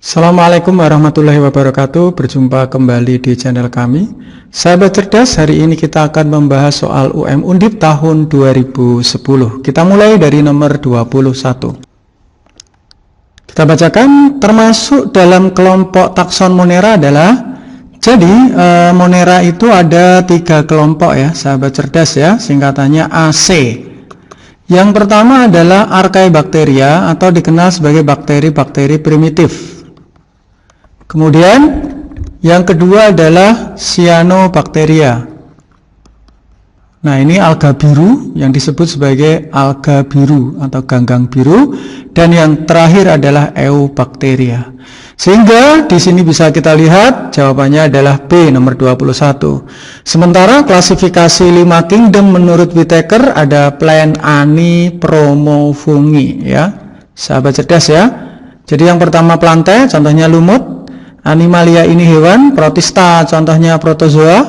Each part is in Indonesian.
Assalamualaikum warahmatullahi wabarakatuh. Berjumpa kembali di channel kami. Sahabat cerdas, hari ini kita akan membahas soal UM Undip tahun 2010. Kita mulai dari nomor 21. Kita bacakan, termasuk dalam kelompok takson Monera adalah, jadi Monera itu ada 3 kelompok ya, sahabat cerdas ya, singkatannya AC. Yang pertama adalah Archaebacteria atau dikenal sebagai bakteri-bakteri primitif. Kemudian yang kedua adalah Cyanobacteria. Nah, ini alga biru yang disebut sebagai alga biru atau ganggang biru, dan yang terakhir adalah Eubacteria. Sehingga di sini bisa kita lihat jawabannya adalah B, nomor 21. Sementara klasifikasi 5 kingdom menurut Whittaker ada plant, ani, promo, fungi ya. Sahabat cerdas ya. Jadi yang pertama plantae, contohnya lumut. Animalia ini hewan, protista contohnya protozoa,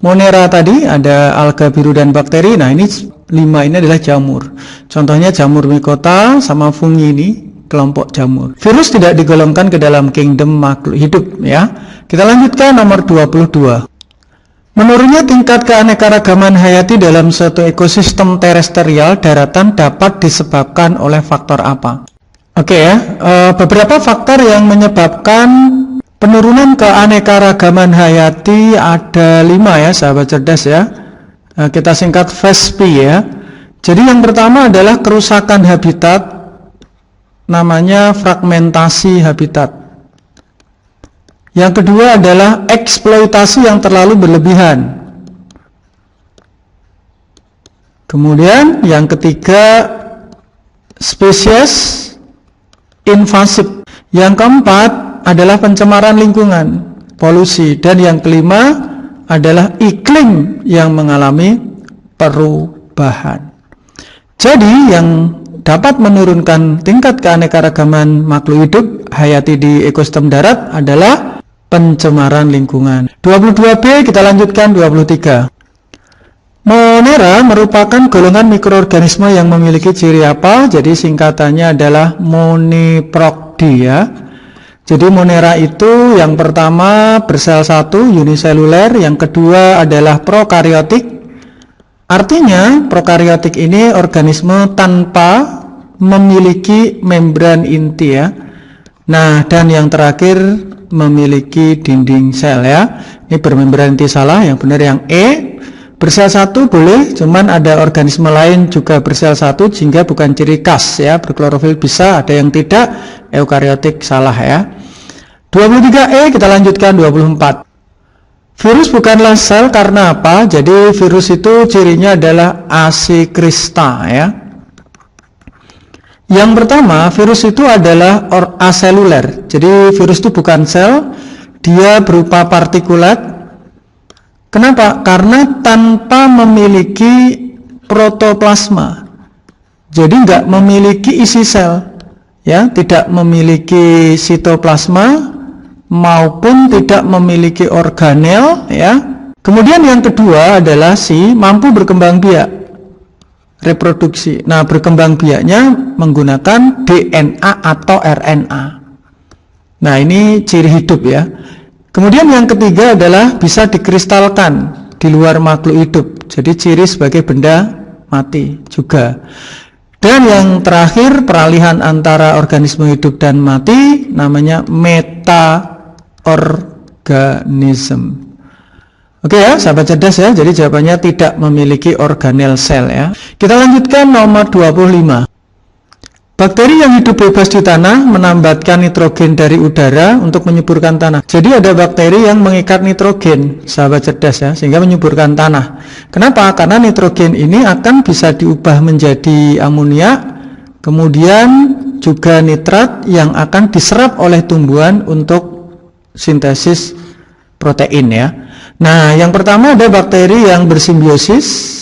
Monera tadi ada alga biru dan bakteri. Nah, ini 5 ini adalah jamur. Contohnya jamur mycota sama fungi ini kelompok jamur. Virus tidak digolongkan ke dalam kingdom makhluk hidup ya. Kita lanjutkan nomor 22. Menurutnya tingkat keanekaragaman hayati dalam suatu ekosistem terestrial daratan dapat disebabkan oleh faktor apa? Oke ya, beberapa faktor yang menyebabkan penurunan keanekaragaman hayati ada 5 ya, sahabat cerdas ya. Kita singkat FASP ya. Jadi yang pertama adalah kerusakan habitat, namanya fragmentasi habitat. Yang kedua adalah eksploitasi yang terlalu berlebihan. Kemudian yang ketiga spesies invasif. Yang keempat adalah pencemaran lingkungan, polusi, dan yang kelima adalah iklim yang mengalami perubahan. Jadi yang dapat menurunkan tingkat keanekaragaman makhluk hidup hayati di ekosistem darat adalah pencemaran lingkungan. 22B kita lanjutkan 23. Monera merupakan golongan mikroorganisme yang memiliki ciri apa? Jadi singkatannya adalah Moniprocdia. Jadi Monera itu yang pertama bersel 1 uniseluler, yang kedua adalah prokariotik. Artinya prokariotik ini organisme tanpa memiliki membran inti ya. Nah, dan yang terakhir memiliki dinding sel ya. Ini bermembran inti salah, yang benar yang E. Bersel 1 boleh, cuman ada organisme lain juga bersel 1 sehingga bukan ciri khas ya. Berklorofil bisa, ada yang tidak. Eukariotik salah ya. 23E kita lanjutkan 24. Virus bukanlah sel karena apa? Jadi virus itu cirinya adalah asikrista ya. Yang pertama, virus itu adalah aseluler. Jadi virus itu bukan sel, dia berupa partikulat. Kenapa? Karena tanpa memiliki protoplasma. Jadi nggak memiliki isi sel ya, tidak memiliki sitoplasma maupun tidak memiliki organel ya. Kemudian yang kedua adalah mampu berkembang biak, reproduksi. Nah, berkembang biaknya menggunakan DNA atau RNA. Nah, ini ciri hidup ya. Kemudian yang ketiga adalah bisa dikristalkan di luar makhluk hidup. Jadi ciri sebagai benda mati juga. Dan yang terakhir peralihan antara organisme hidup dan mati namanya metaorganism. Oke ya, sahabat cerdas ya. Jadi jawabannya tidak memiliki organel sel ya. Kita lanjutkan nomor 25. Bakteri yang hidup bebas di tanah menambatkan nitrogen dari udara untuk menyuburkan tanah. Jadi ada bakteri yang mengikat nitrogen, sahabat cerdas ya, sehingga menyuburkan tanah. Kenapa? Karena nitrogen ini akan bisa diubah menjadi amonia, kemudian juga nitrat yang akan diserap oleh tumbuhan untuk sintesis protein ya. Nah, yang pertama ada bakteri yang bersimbiosis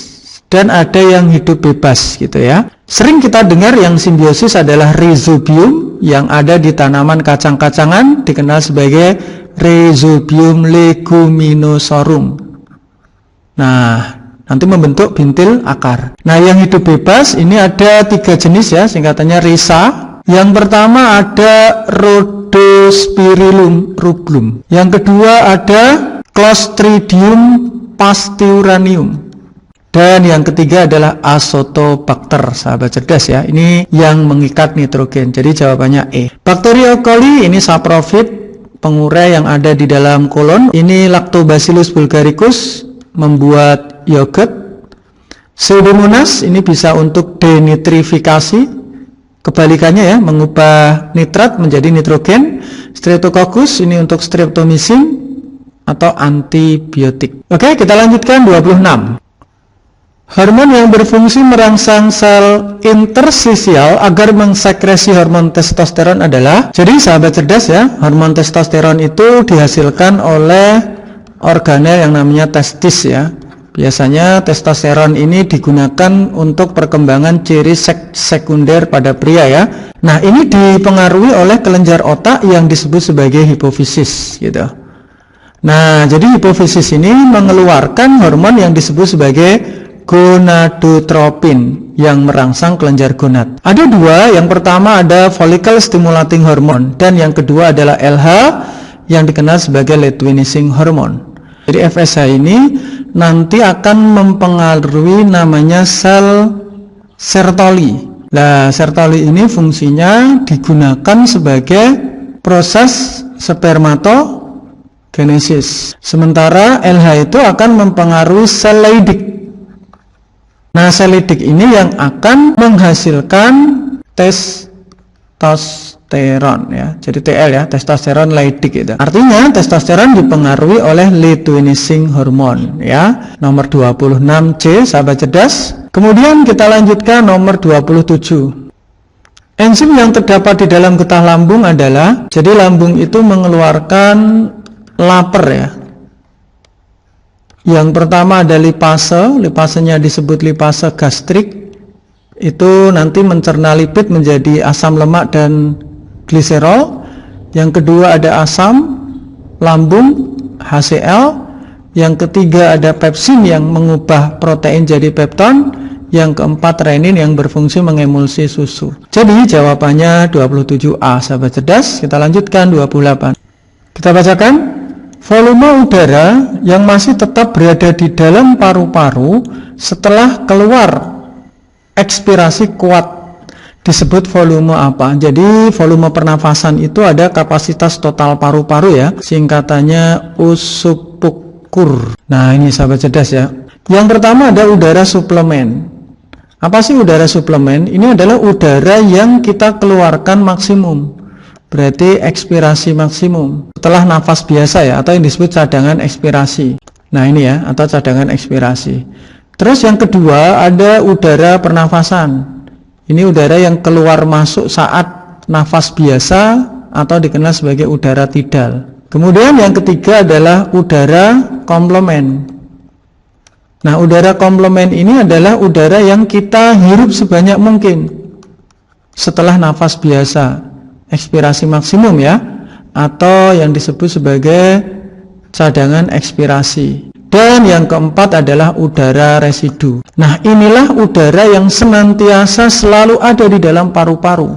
dan ada yang hidup bebas gitu ya. Sering kita dengar yang simbiosis adalah Rhizobium yang ada di tanaman kacang-kacangan, dikenal sebagai Rhizobium leguminosarum. Nah, nanti membentuk bintil akar. Nah, yang hidup bebas ini ada 3 jenis ya, singkatannya RISA. Yang pertama ada Rhodospirillum rubrum. Yang kedua ada Clostridium pasteuranium. Dan yang ketiga adalah Azotobacter, sahabat cerdas ya. Ini yang mengikat nitrogen. Jadi jawabannya E. Bakteri E. coli ini saprofit, pengurai yang ada di dalam kolon. Ini Lactobacillus bulgaricus, membuat yogurt. Pseudomonas ini bisa untuk denitrifikasi, kebalikannya ya, mengubah nitrat menjadi nitrogen. Streptococcus ini untuk streptomycin atau antibiotik. Oke, kita lanjutkan 26. Hormon yang berfungsi merangsang sel interstisial agar mengsekresi hormon testosteron adalah, jadi sahabat cerdas ya, hormon testosteron itu dihasilkan oleh organel yang namanya testis ya. Biasanya testosteron ini digunakan untuk perkembangan ciri sekunder pada pria ya. Nah, ini dipengaruhi oleh kelenjar otak yang disebut sebagai hipofisis gitu. Nah, jadi hipofisis ini mengeluarkan hormon yang disebut sebagai gonadotropin yang merangsang kelenjar gonad. Ada dua, yang pertama ada follicle stimulating hormone dan yang kedua adalah LH yang dikenal sebagai luteinizing hormone. Jadi FSH ini nanti akan mempengaruhi namanya sel Sertoli. Nah, Sertoli ini fungsinya digunakan sebagai proses spermatogenesis. Sementara LH itu akan mempengaruhi sel Leydig. Nah, sel Leydig ini yang akan menghasilkan testosteron ya. Jadi TL ya, testosteron Leydig itu. Artinya testosteron dipengaruhi oleh luteinizing hormone ya. Nomor 26C, sahabat cerdas. Kemudian kita lanjutkan nomor 27. Enzim yang terdapat di dalam getah lambung adalah, jadi lambung itu mengeluarkan lapar ya. Yang pertama ada lipase, lipasenya disebut lipase gastrik. Itu nanti mencerna lipid menjadi asam lemak dan gliserol. Yang kedua ada asam lambung, HCl. Yang ketiga ada pepsin yang mengubah protein jadi pepton. Yang keempat renin yang berfungsi mengemulsi susu. Jadi jawabannya 27A, sahabat cerdas. Kita lanjutkan 28. Kita bacakan. Volume udara yang masih tetap berada di dalam paru-paru setelah keluar ekspirasi kuat disebut volume apa? Jadi volume pernafasan itu ada kapasitas total paru-paru ya, singkatannya usupukur. Nah, ini sahabat cerdas ya. Yang pertama ada udara suplemen. Apa sih udara suplemen? Ini adalah udara yang kita keluarkan maksimum. Berarti ekspirasi maksimum setelah nafas biasa ya, atau yang disebut cadangan ekspirasi. Nah, ini ya, atau cadangan ekspirasi. Terus yang kedua ada udara pernafasan. Ini udara yang keluar masuk saat nafas biasa atau dikenal sebagai udara tidal. Kemudian yang ketiga adalah udara komplemen. Nah, udara komplemen ini adalah udara yang kita hirup sebanyak mungkin setelah nafas biasa. Ekspirasi maksimum ya, atau yang disebut sebagai cadangan ekspirasi. Dan yang keempat adalah udara residu. Nah, inilah udara yang senantiasa selalu ada di dalam paru-paru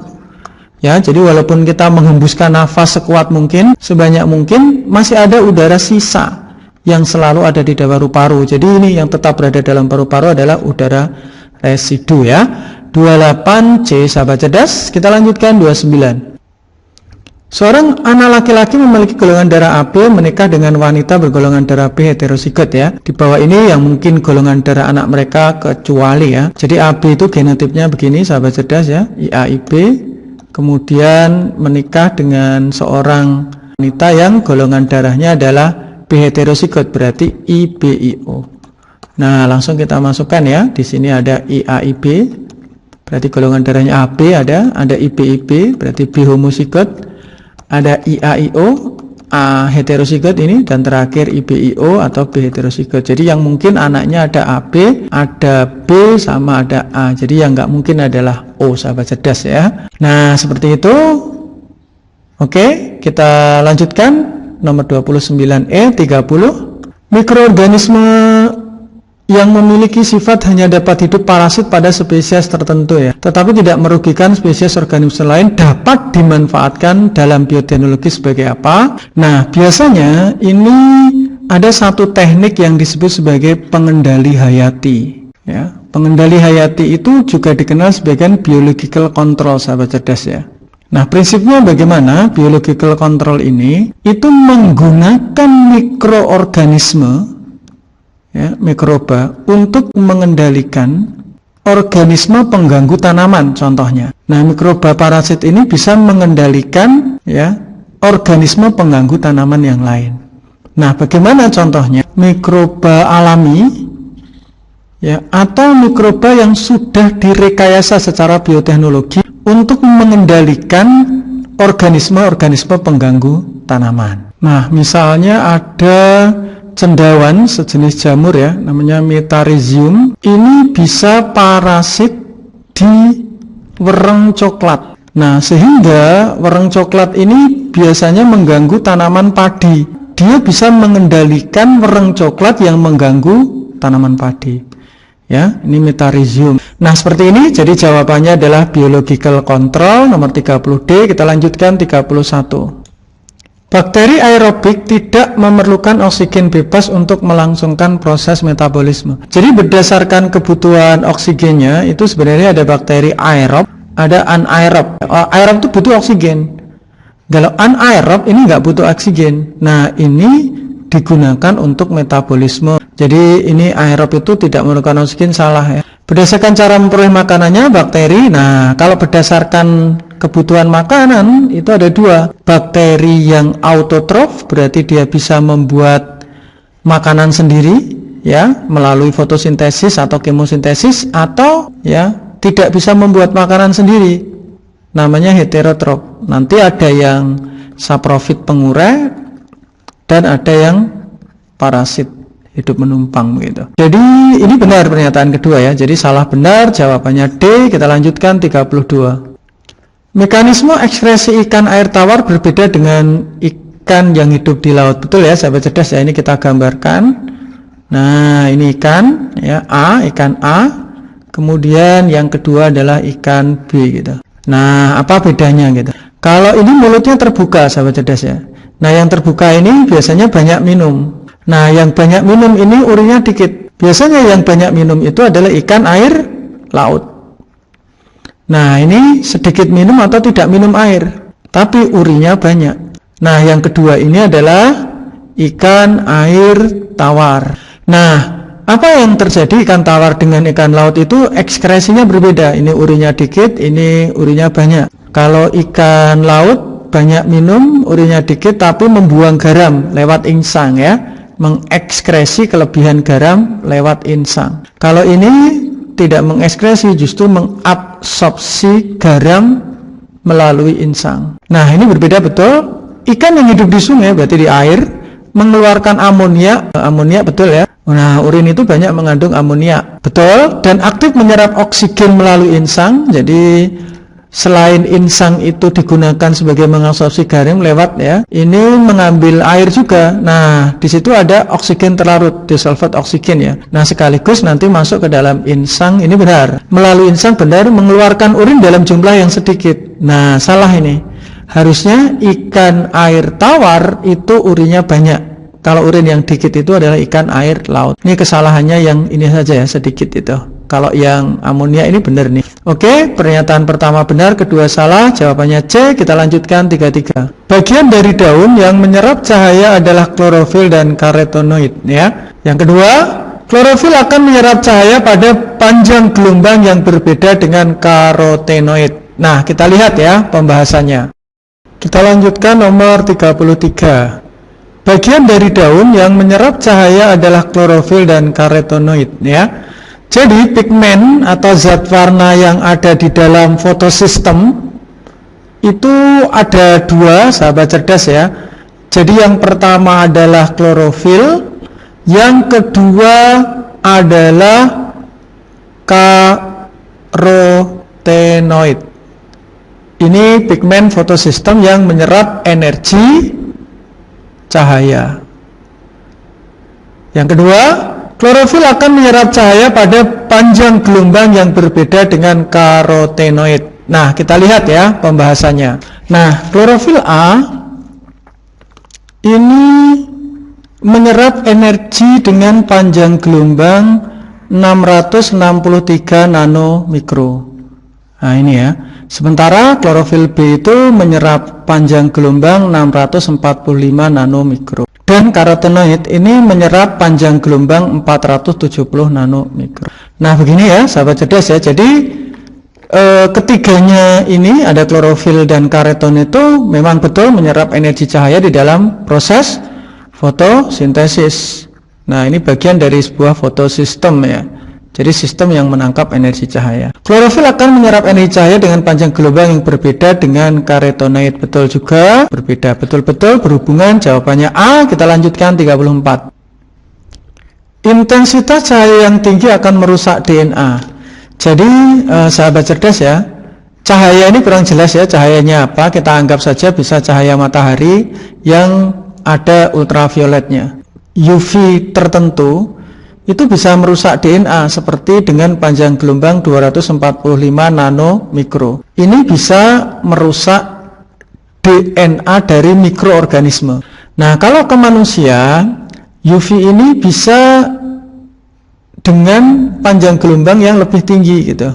ya. Jadi walaupun kita menghembuskan nafas sekuat mungkin, sebanyak mungkin, masih ada udara sisa yang selalu ada di dalam paru-paru. Jadi ini yang tetap berada dalam paru-paru adalah udara residu ya. 28C, sahabat cerdas. Kita lanjutkan 29. Seorang anak laki-laki memiliki golongan darah AB menikah dengan wanita bergolongan darah B heterozigot ya. Di bawah ini yang mungkin golongan darah anak mereka kecuali ya. Jadi AB itu genotipnya begini, sahabat cerdas ya, IAIB. Kemudian menikah dengan seorang wanita yang golongan darahnya adalah B heterozigot, berarti IBIO. Nah, langsung kita masukkan ya. Di sini ada IAIB, berarti golongan darahnya AB ada IBIB, berarti B homozigot. Ada IAIO, A heterozigot ini, dan terakhir IBIO atau B heterozigot. Jadi yang mungkin anaknya ada AB, ada B, sama ada A. Jadi yang nggak mungkin adalah O, sahabat cerdas ya. Nah, seperti itu. Oke, kita lanjutkan nomor 29E, 30. Mikroorganisme yang memiliki sifat hanya dapat hidup parasit pada spesies tertentu ya, tetapi tidak merugikan spesies organisme lain, dapat dimanfaatkan dalam bioteknologi sebagai apa? Nah, biasanya ini ada satu teknik yang disebut sebagai pengendali hayati ya. Pengendali hayati itu juga dikenal sebagai biological control, sahabat cerdas ya. Nah, prinsipnya bagaimana? Biological control ini itu menggunakan mikroorganisme ya, mikroba untuk mengendalikan organisme pengganggu tanaman contohnya. Nah, mikroba parasit ini bisa mengendalikan ya organisme pengganggu tanaman yang lain. Nah, bagaimana contohnya? Mikroba alami ya atau mikroba yang sudah direkayasa secara bioteknologi untuk mengendalikan organisme-organisme pengganggu tanaman. Nah, misalnya ada cendawan sejenis jamur ya, namanya Metarhizium. Ini bisa parasit di wereng coklat. Nah, sehingga wereng coklat ini biasanya mengganggu tanaman padi. Dia bisa mengendalikan wereng coklat yang mengganggu tanaman padi. Ya, ini Metarhizium. Nah, seperti ini. Jadi jawabannya adalah biological control nomor 30D. Kita lanjutkan 31. Bakteri aerobik tidak memerlukan oksigen bebas untuk melangsungkan proses metabolisme. Jadi berdasarkan kebutuhan oksigennya itu sebenarnya ada bakteri aerob, ada anaerob. Aerob itu butuh oksigen. Kalau anaerob ini nggak butuh oksigen. Nah, ini digunakan untuk metabolisme. Jadi ini aerob itu tidak memerlukan oksigen, salah ya. Berdasarkan cara memperoleh makanannya bakteri. Nah, kalau berdasarkan kebutuhan makanan itu ada dua. Bakteri yang autotrof berarti dia bisa membuat makanan sendiri ya melalui fotosintesis atau kemosintesis, atau ya tidak bisa membuat makanan sendiri, namanya heterotrof. Nanti ada yang saprofit pengurai dan ada yang parasit hidup menumpang begitu. Jadi ini benar pernyataan kedua ya. Jadi salah benar jawabannya D. Kita lanjutkan 32. Mekanisme ekskresi ikan air tawar berbeda dengan ikan yang hidup di laut. Betul ya, sahabat cerdas ya. Ini kita gambarkan. Nah, ini ikan ya, ikan A. Kemudian yang kedua adalah ikan B gitu. Nah, apa bedanya gitu? Kalau ini mulutnya terbuka, sahabat cerdas ya. Nah, yang terbuka ini biasanya banyak minum. Nah, yang banyak minum ini urinnya dikit. Biasanya yang banyak minum itu adalah ikan air laut. Nah, ini sedikit minum atau tidak minum air, tapi urinnya banyak. Nah, yang kedua ini adalah ikan air tawar. Nah, apa yang terjadi ikan tawar dengan ikan laut itu ekskresinya berbeda. Ini urinnya dikit, ini urinnya banyak. Kalau ikan laut banyak minum, urinnya dikit, tapi membuang garam lewat insang ya, mengekskresi kelebihan garam lewat insang. Kalau ini tidak mengekskresi, justru mengabsorpsi garam melalui insang. Nah, ini berbeda betul. Ikan yang hidup di sungai berarti di air mengeluarkan amonia, betul ya. Nah, urin itu banyak mengandung amonia, betul, dan aktif menyerap oksigen melalui insang. Jadi selain insang itu digunakan sebagai mengabsorpsi garam lewat ya, ini mengambil air juga. Nah, di situ ada oksigen terlarut, disulfat oksigen ya. Nah, sekaligus nanti masuk ke dalam insang. Ini benar, melalui insang benar mengeluarkan urin dalam jumlah yang sedikit. Nah, salah ini. Harusnya ikan air tawar itu urinnya banyak. Kalau urin yang dikit itu adalah ikan air laut. Ini kesalahannya yang ini saja ya, sedikit itu. Kalau yang amonia ini benar nih. Oke, pernyataan pertama benar, kedua salah. Jawabannya C. Kita lanjutkan 33. Bagian dari daun yang menyerap cahaya adalah klorofil dan karotenoid ya. Yang kedua, klorofil akan menyerap cahaya pada panjang gelombang yang berbeda dengan karotenoid. Nah, kita lihat ya pembahasannya. Kita lanjutkan nomor 33. Bagian dari daun yang menyerap cahaya adalah klorofil dan karotenoid ya. Jadi pigmen atau zat warna yang ada di dalam fotosistem itu ada dua, sahabat cerdas ya. Jadi yang pertama adalah klorofil, yang kedua adalah karotenoid. Ini pigmen fotosistem yang menyerap energi cahaya. Yang kedua, Klorofil akan menyerap cahaya pada panjang gelombang yang berbeda dengan karotenoid. Nah, kita lihat ya pembahasannya. Nah, klorofil A ini menyerap energi dengan panjang gelombang 663 nanomikro. Nah, ini ya. Sementara klorofil B itu menyerap panjang gelombang 645 nanomikro. Dan karotenoid ini menyerap panjang gelombang 470 nanomikro. Nah, begini ya, sahabat cerdas ya. Jadi ketiganya ini ada klorofil dan karotenoid itu memang betul menyerap energi cahaya di dalam proses fotosintesis. Nah, ini bagian dari sebuah fotosistem ya. Jadi sistem yang menangkap energi cahaya. Klorofil akan menyerap energi cahaya dengan panjang gelombang yang berbeda dengan karotenoid. Betul juga, berbeda. Betul-betul berhubungan, jawabannya A. Kita lanjutkan 34. Intensitas cahaya yang tinggi akan merusak DNA. Jadi sahabat cerdas ya, cahaya ini kurang jelas ya, cahayanya apa. Kita anggap saja bisa cahaya matahari yang ada ultravioletnya. UV tertentu itu bisa merusak DNA seperti dengan panjang gelombang 245 nanomikro. Ini bisa merusak DNA dari mikroorganisme. Nah, kalau ke manusia, UV ini bisa dengan panjang gelombang yang lebih tinggi gitu.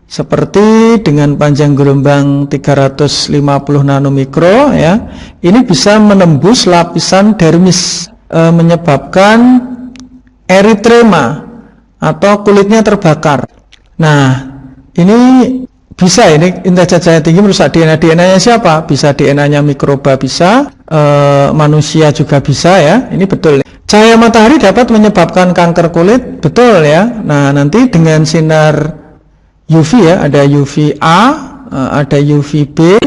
Seperti dengan panjang gelombang 350 nanomikro ya. Ini bisa menembus lapisan dermis, menyebabkan eritrema atau kulitnya terbakar. Nah, ini bisa, ini intensitas cahaya tinggi merusak DNA. DNA-nya siapa? Bisa DNA-nya mikroba, bisa manusia juga bisa ya. Ini betul. Cahaya matahari dapat menyebabkan kanker kulit, betul ya. Nah, nanti dengan sinar UV ya, ada UVA, ada UVB,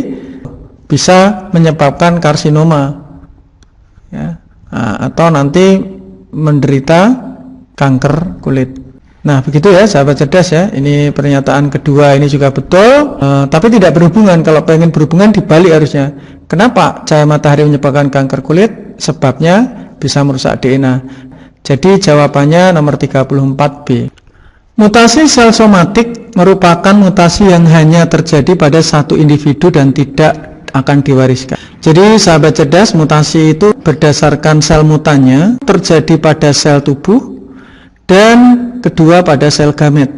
bisa menyebabkan karsinoma ya. Nah, atau nanti menderita kanker kulit. Nah, begitu ya sahabat cerdas ya. Ini pernyataan kedua, ini juga betul, tapi tidak berhubungan. Kalau pengen berhubungan dibalik harusnya. Kenapa cahaya matahari menyebabkan kanker kulit? Sebabnya bisa merusak DNA. Jadi jawabannya nomor 34B. Mutasi sel somatik merupakan mutasi yang hanya terjadi pada satu individu dan tidak akan diwariskan. Jadi sahabat cerdas, mutasi itu berdasarkan sel mutannya terjadi pada sel tubuh dan kedua pada sel gamet.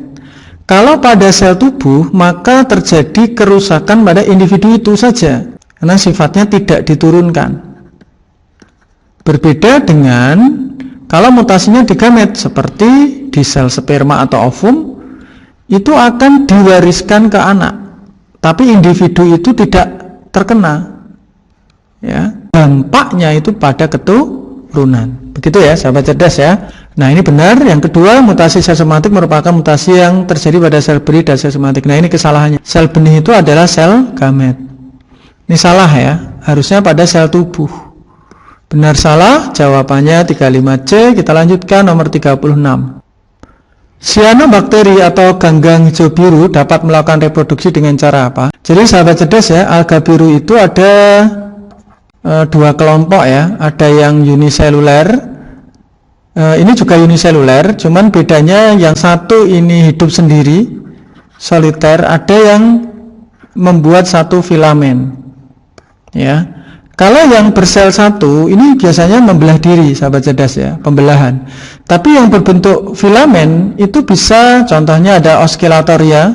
Kalau pada sel tubuh, maka terjadi kerusakan pada individu itu saja karena sifatnya tidak diturunkan. Berbeda dengan kalau mutasinya di gamet seperti di sel sperma atau ovum, itu akan diwariskan ke anak, tapi individu itu tidak terkena ya, dampaknya itu pada keturunan. Begitu ya sahabat cerdas ya. Nah, ini benar. Yang kedua, mutasi sel somatik merupakan mutasi yang terjadi pada sel benih dan sel somatik. Nah, ini kesalahannya. Sel benih itu adalah sel gamet. Ini salah ya, harusnya pada sel tubuh. Benar salah, jawabannya 35C. Kita lanjutkan nomor 36. Sianobakteri atau ganggang hijau biru dapat melakukan reproduksi dengan cara apa? Jadi sahabat cerdas ya, alga biru itu ada dua kelompok ya, ada yang uniseluler, ini juga uniseluler, cuman bedanya yang satu ini hidup sendiri, soliter, ada yang membuat satu filamen ya. Kalau yang bersel satu ini biasanya membelah diri sahabat cerdas ya, pembelahan. Tapi yang berbentuk filamen itu bisa, contohnya ada Oscillatoria.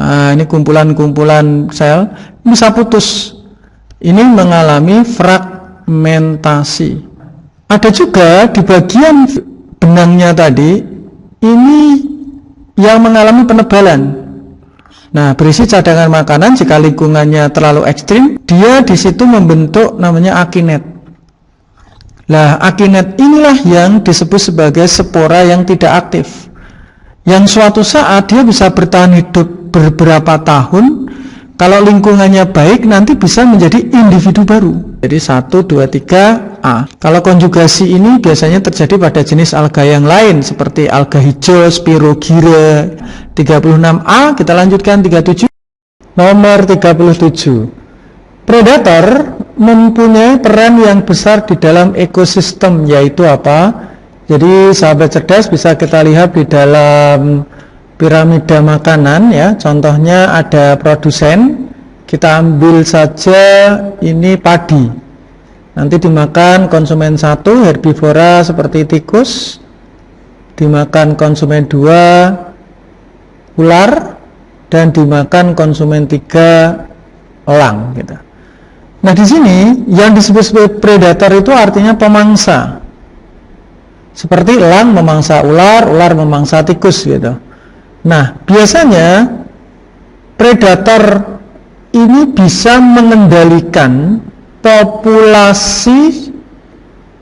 Nah, ini kumpulan-kumpulan sel bisa putus. Ini mengalami fragmentasi. Ada juga di bagian benangnya tadi ini yang mengalami penebalan. Nah, berisi cadangan makanan, jika lingkungannya terlalu ekstrim, dia di situ membentuk namanya akinet. Nah, akinet inilah yang disebut sebagai spora yang tidak aktif. Yang suatu saat dia bisa bertahan hidup beberapa tahun. Kalau lingkungannya baik, nanti bisa menjadi individu baru. Jadi 1, 2, 3A. Kalau konjugasi ini biasanya terjadi pada jenis alga yang lain seperti alga hijau, Spirogyra. 36A, kita lanjutkan 37. Nomor 37. Predator mempunyai peran yang besar di dalam ekosistem, yaitu apa? Jadi sahabat cerdas, bisa kita lihat di dalam piramida makanan ya. Contohnya ada produsen. Kita ambil saja ini padi. Nanti dimakan konsumen 1, herbivora seperti tikus. Dimakan konsumen 2, ular. Dan dimakan konsumen 3, elang gitu. Nah, di sini yang disebut sebagai predator itu artinya pemangsa. Seperti elang memangsa ular, ular memangsa tikus gitu. Nah, biasanya predator ini bisa mengendalikan populasi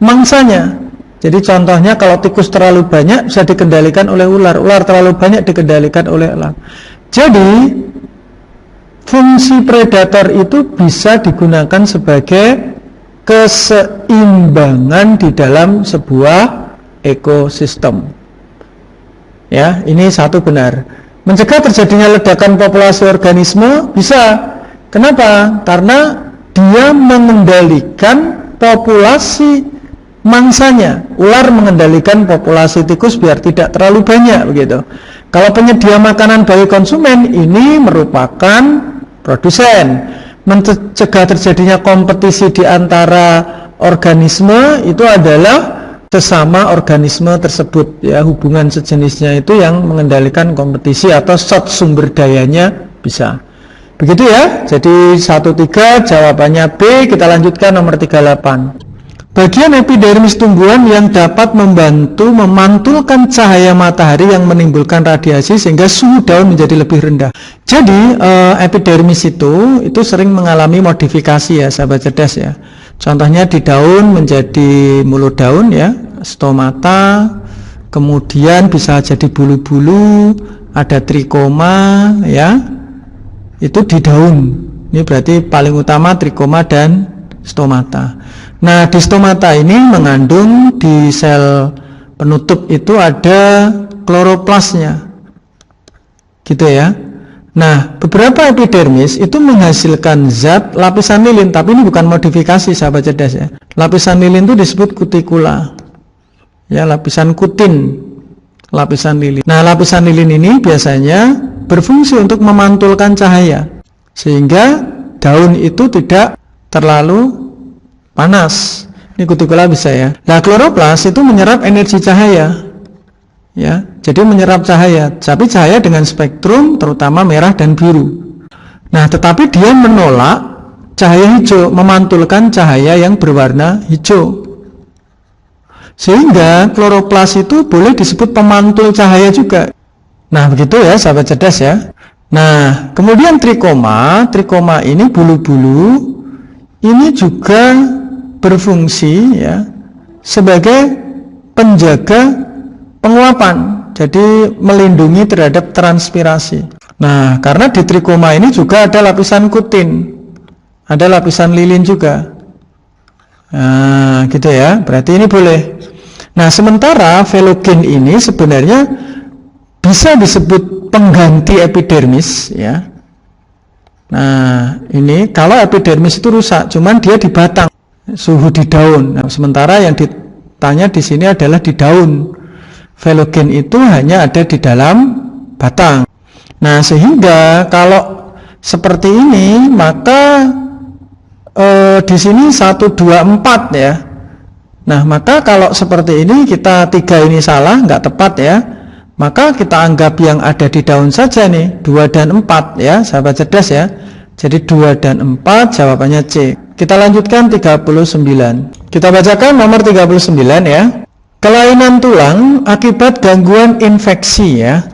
mangsanya. Jadi contohnya kalau tikus terlalu banyak bisa dikendalikan oleh ular, ular terlalu banyak dikendalikan oleh elang. Jadi fungsi predator itu bisa digunakan sebagai keseimbangan di dalam sebuah ekosistem. Ya, ini satu benar. Mencegah terjadinya ledakan populasi organisme bisa. Kenapa? Karena dia mengendalikan populasi mangsanya. Ular mengendalikan populasi tikus biar tidak terlalu banyak begitu. Kalau penyedia makanan bagi konsumen ini merupakan produsen. Mencegah terjadinya kompetisi di antara organisme itu adalah sesama organisme tersebut ya, hubungan sejenisnya itu yang mengendalikan kompetisi atau short sumber dayanya bisa. Begitu ya. Jadi 13 jawabannya B. Kita lanjutkan nomor 38. Bagian epidermis tumbuhan yang dapat membantu memantulkan cahaya matahari yang menimbulkan radiasi sehingga suhu daun menjadi lebih rendah. Jadi epidermis itu sering mengalami modifikasi ya sahabat cerdas ya. Contohnya di daun menjadi mulut daun ya, stomata, kemudian bisa jadi bulu-bulu, ada trikoma ya. Itu di daun. Ini berarti paling utama trikoma dan stomata. Nah, di stomata ini mengandung di sel penutup itu ada kloroplasnya. Gitu ya. Nah, beberapa epidermis itu menghasilkan zat lapisan lilin, tapi ini bukan modifikasi sahabat cerdas ya. Lapisan lilin itu disebut kutikula. Ya, lapisan kutin. Lapisan lilin. Nah, lapisan lilin ini biasanya berfungsi untuk memantulkan cahaya sehingga daun itu tidak terlalu panas. Ini kutikula bisa ya. Nah, kloroplas itu menyerap energi cahaya. Ya, jadi menyerap cahaya, tapi cahaya dengan spektrum terutama merah dan biru. Nah, tetapi dia menolak cahaya hijau, memantulkan cahaya yang berwarna hijau. Sehingga kloroplas itu boleh disebut pemantul cahaya juga. Nah, begitu ya sahabat cerdas ya. Nah, kemudian trikoma ini bulu-bulu ini juga berfungsi ya sebagai penjaga penguapan, jadi melindungi terhadap transpirasi. Nah, karena di trikoma ini juga ada lapisan kutin, ada lapisan lilin juga. Nah, gitu ya, berarti ini boleh. Nah, sementara velogen ini sebenarnya bisa disebut pengganti epidermis ya. Nah, ini kalau epidermis itu rusak, cuman dia di batang, suhu di daun. Nah, sementara yang ditanya di sini adalah di daun. Velogen itu hanya ada di dalam batang. Nah, sehingga kalau seperti ini maka di sini 1, 2, 4 ya. Nah, maka kalau seperti ini kita 3 ini salah, nggak tepat ya. Maka kita anggap yang ada di daun saja nih, 2 dan 4 ya, sahabat cerdas ya. Jadi 2 dan 4 jawabannya C. Kita lanjutkan 39. Kita bacakan nomor 39 ya. Kelainan tulang akibat gangguan infeksi ya.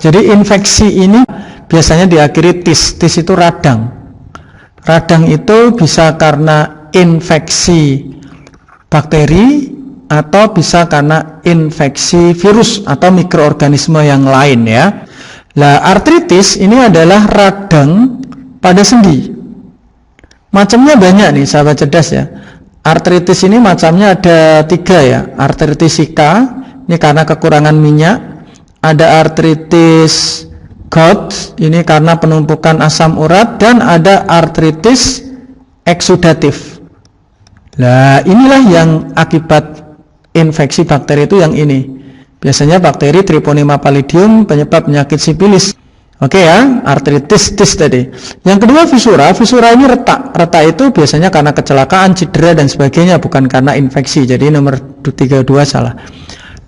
Jadi infeksi ini biasanya diakhiri tis. Tis itu radang. Radang itu bisa karena infeksi bakteri atau bisa karena infeksi virus atau mikroorganisme yang lain ya. Nah, artritis ini adalah radang pada sendi. Macamnya banyak nih sahabat cerdas ya. Artritis ini macamnya ada 3 ya. Artritis Zika, ini karena kekurangan minyak. Ada artritis gout, ini karena penumpukan asam urat. Dan ada artritis eksudatif. Nah, inilah yang akibat infeksi bakteri itu yang ini. Biasanya bakteri Treponema pallidum penyebab penyakit sipilis. Oke ya, artritis tadi. Yang kedua visura. Visura ini retak. Retak itu biasanya karena kecelakaan, cedera dan sebagainya, bukan karena infeksi. Jadi nomor 32 salah.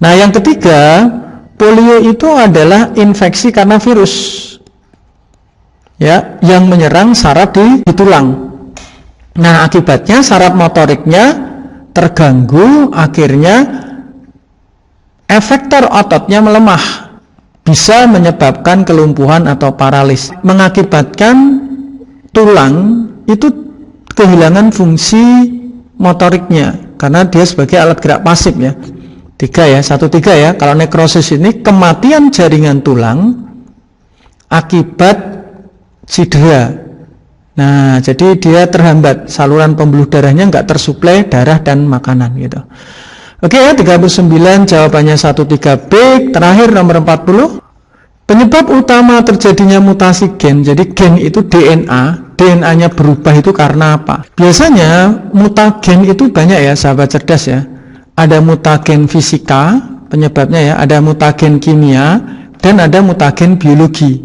Nah, yang ketiga, polio itu adalah infeksi karena virus. Ya, yang menyerang saraf di tulang. Nah, akibatnya saraf motoriknya terganggu, akhirnya efektor ototnya melemah. Bisa menyebabkan kelumpuhan atau paralis, mengakibatkan tulang itu kehilangan fungsi motoriknya karena dia sebagai alat gerak pasif ya. 3 ya. Kalau nekrosis ini kematian jaringan tulang akibat cedera. Nah, jadi dia terhambat, saluran pembuluh darahnya nggak tersuplai darah dan makanan gitu. Oke ya, 39 jawabannya 13B. Terakhir nomor 40. Penyebab utama terjadinya mutasi gen. Jadi gen itu DNA-nya berubah itu karena apa? Biasanya mutagen itu banyak ya, sahabat cerdas ya. Ada mutagen fisika penyebabnya ya, ada mutagen kimia dan ada mutagen biologi.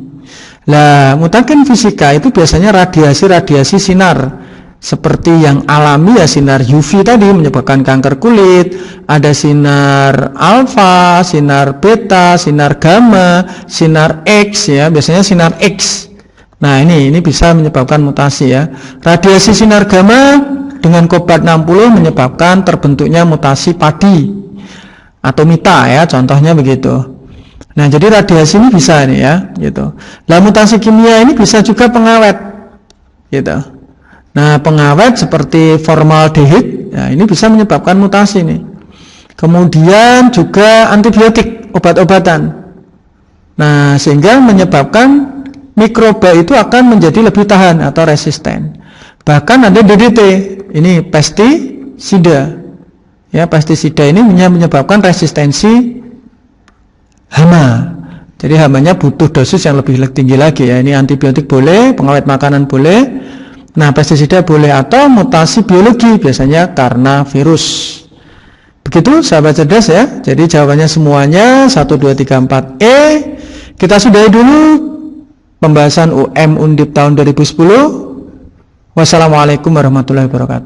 Lah, mutagen fisika itu biasanya radiasi sinar. Seperti yang alami ya, sinar UV tadi menyebabkan kanker kulit, ada sinar alfa, sinar beta, sinar gamma, sinar X ya, biasanya sinar X. Nah, ini bisa menyebabkan mutasi ya. Radiasi sinar gamma dengan Cobalt 60 menyebabkan terbentuknya mutasi padi atau mita ya, contohnya begitu. Nah, jadi radiasi ini bisa nih ya, gitu. Lah, mutasi kimia ini bisa juga pengawet, gitu. Nah, pengawet seperti formaldehid, ya, ini bisa menyebabkan mutasi nih. Kemudian juga antibiotik, obat-obatan. Nah, sehingga menyebabkan mikroba itu akan menjadi lebih tahan atau resisten. Bahkan ada DDT, ini pestisida. Ya, pestisida ini menyebabkan resistensi hama. Jadi hamanya butuh dosis yang lebih tinggi lagi ya. Ini antibiotik boleh, pengawet makanan boleh. Nah, pestisida boleh, atau mutasi biologi biasanya karena virus. Begitu sahabat cerdas ya. Jadi jawabannya semuanya 1, 2, 3, 4E. Kita sudahi dulu pembahasan UM Undip tahun 2010. Wassalamualaikum warahmatullahi wabarakatuh.